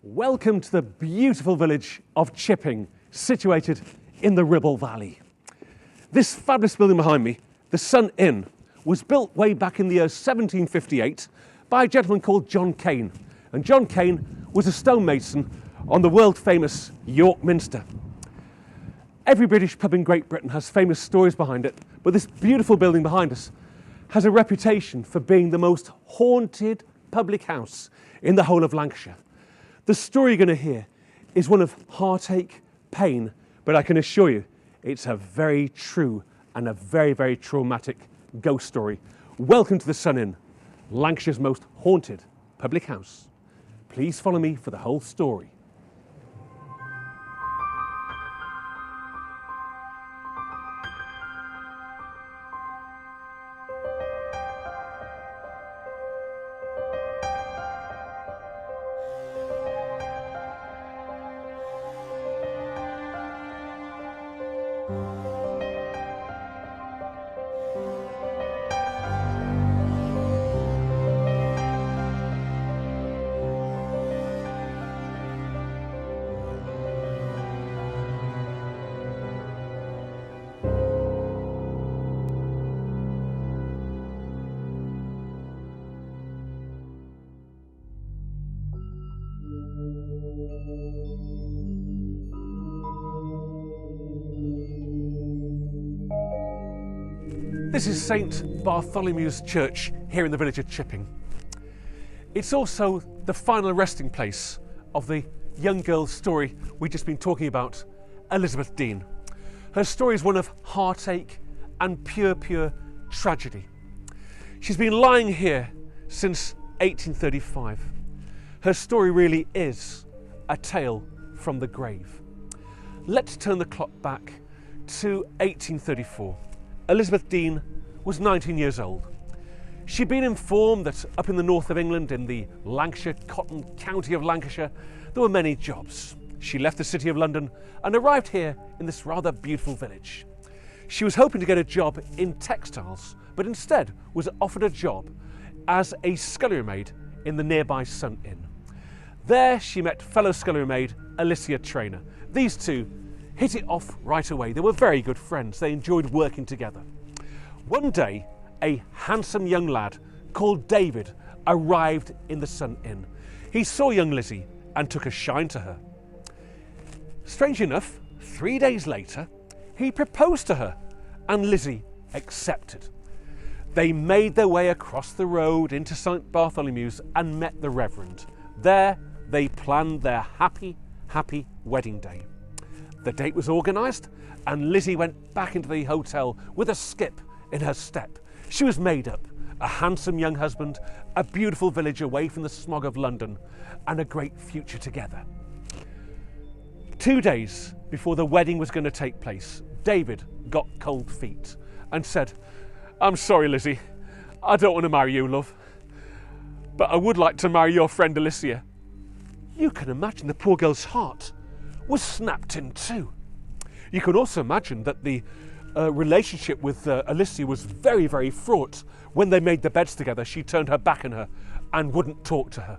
Welcome to the beautiful village of Chipping, situated in the Ribble Valley. This fabulous building behind me, the Sun Inn, was built way back in the year 1758 by a gentleman called John Cain. And John Cain was a stonemason on the world famous York Minster. Every British pub in Great Britain has famous stories behind it, but this beautiful building behind us has a reputation for being the most haunted public house in the whole of Lancashire. The story you're going to hear is one of heartache, pain, but I can assure you it's a very true and a very, very traumatic ghost story. Welcome to the Sun Inn, Lancashire's most haunted public house. Please follow me for the whole story. This is St Bartholomew's Church here in the village of Chipping. It's also the final resting place of the young girl's story we've just been talking about, Elizabeth Dean. Her story is one of heartache and pure tragedy. She's been lying here since 1835. Her story really is a tale from the grave. Let's turn the clock back to 1834. Elizabeth Dean was 19 years old. She'd been informed that up in the north of England, in the Lancashire cotton county of Lancashire, there were many jobs. She left the city of London and arrived here in this rather beautiful village. She was hoping to get a job in textiles, but instead was offered a job as a scullery maid in the nearby Sun Inn. There she met fellow scullery maid Alicia Trainer. These two hit it off right away. They were very good friends. They enjoyed working together. One day, a handsome young lad called David arrived in the Sun Inn. He saw young Lizzie and took a shine to her. Strange enough, 3 days later, he proposed to her and Lizzie accepted. They made their way across the road into St Bartholomew's and met the Reverend. There, they planned their happy wedding day. The date was organised and Lizzie went back into the hotel with a skip in her step. She was made up, a handsome young husband, a beautiful village away from the smog of London, and a great future together. 2 days before the wedding was going to take place, David got cold feet and said, "I'm sorry, Lizzie, I don't want to marry you, love, but I would like to marry your friend Alicia." You can imagine the poor girl's heart was snapped in two. You can also imagine that the relationship with Alicia was very fraught. When they made the beds together, she turned her back on her and wouldn't talk to her.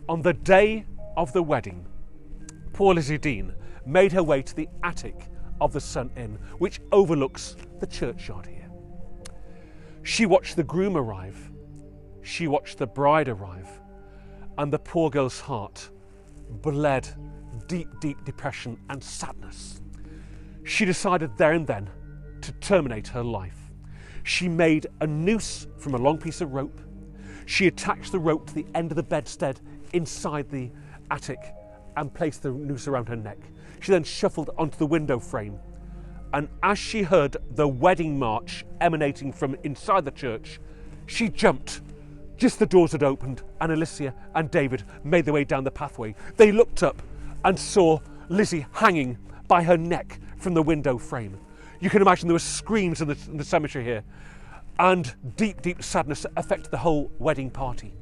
On the day of the wedding, poor Lizzie Dean made her way to the attic of the Sun Inn, which overlooks the churchyard here. She watched the groom arrive, she watched the bride arrive, and the poor girl's heart bled deep depression and sadness. She decided there and then to terminate her life. She made a noose from a long piece of rope. She attached the rope to the end of the bedstead inside the attic and placed the noose around her neck. She then shuffled onto the window frame, and as she heard the wedding march emanating from inside the church, she jumped. Just the doors had opened and Alicia and David made their way down the pathway. They looked up and saw Lizzie hanging by her neck from the window frame. You can imagine there were screams in the cemetery here, and deep sadness affected the whole wedding party.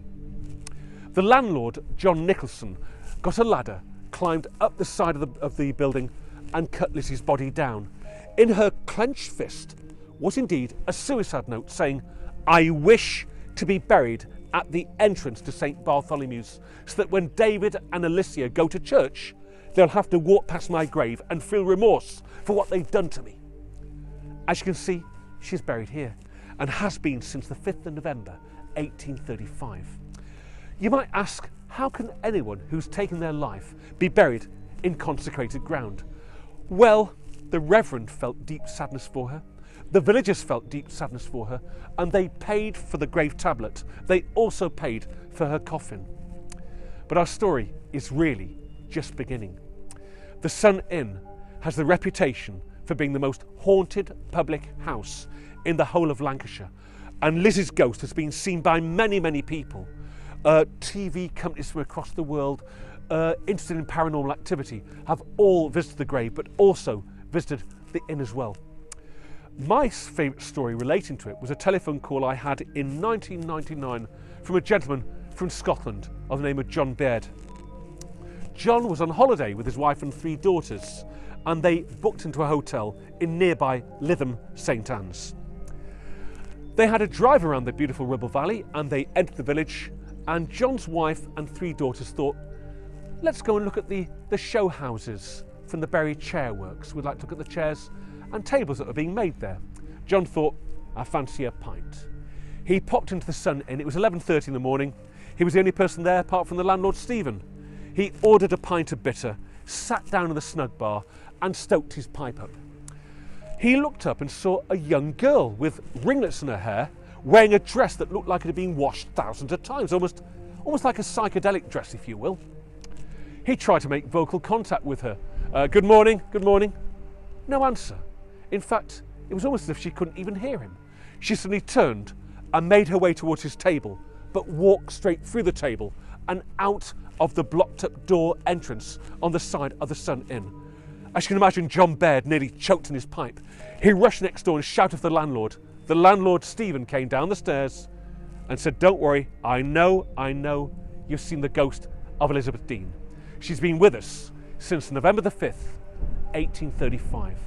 The landlord, John Nicholson, got a ladder, climbed up the side of the building and cut Lizzie's body down. In her clenched fist was indeed a suicide note saying, "I wish to be buried at the entrance to St Bartholomew's, so that when David and Alicia go to church, they'll have to walk past my grave and feel remorse for what they've done to me. As you can see, she's buried here and has been since the 5th of November 1835. You might ask, how can anyone who's taken their life be buried in consecrated ground? Well, the Reverend felt deep sadness for her, the villagers felt deep sadness for her, and they paid for the grave tablet. They also paid for her coffin. But our story is really just beginning. The Sun Inn has the reputation for being the most haunted public house in the whole of Lancashire, and Lizzie's ghost has been seen by many, many people. TV companies from across the world interested in paranormal activity have all visited the grave, but also visited the inn as well. My favourite story relating to it was a telephone call I had in 1999 from a gentleman from Scotland of the name of John Baird. John was on holiday with his wife and 3 daughters, and they booked into a hotel in nearby Lytham, St Anne's. They had a drive around the beautiful Ribble Valley and they entered the village, and John's wife and 3 daughters thought, let's go and look at the show houses from the Bury Chair Works. We'd like to look at the chairs and tables that are being made there. John thought, I fancy a pint. He popped into the Sun Inn. It was 11:30 in the morning. He was the only person there apart from the landlord, Stephen. He ordered a pint of bitter, sat down in the snug bar and stoked his pipe up. He looked up and saw a young girl with ringlets in her hair, wearing a dress that looked like it had been washed thousands of times, almost like a psychedelic dress, if you will. He tried to make vocal contact with her. Good morning, good morning. No answer. In fact, it was almost as if she couldn't even hear him. She suddenly turned and made her way towards his table, but walked straight through the table and out of the blocked up door entrance on the side of the Sun Inn. As you can imagine, John Baird nearly choked in his pipe. He rushed next door and shouted for the landlord. The landlord, Stephen, came down the stairs and said, don't worry, I know you've seen the ghost of Elizabeth Dean. She's been with us since November the 5th, 1835.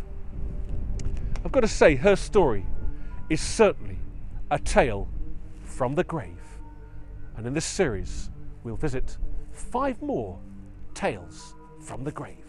I've got to say, her story is certainly a tale from the grave. And in this series, we'll visit 5 more tales from the grave.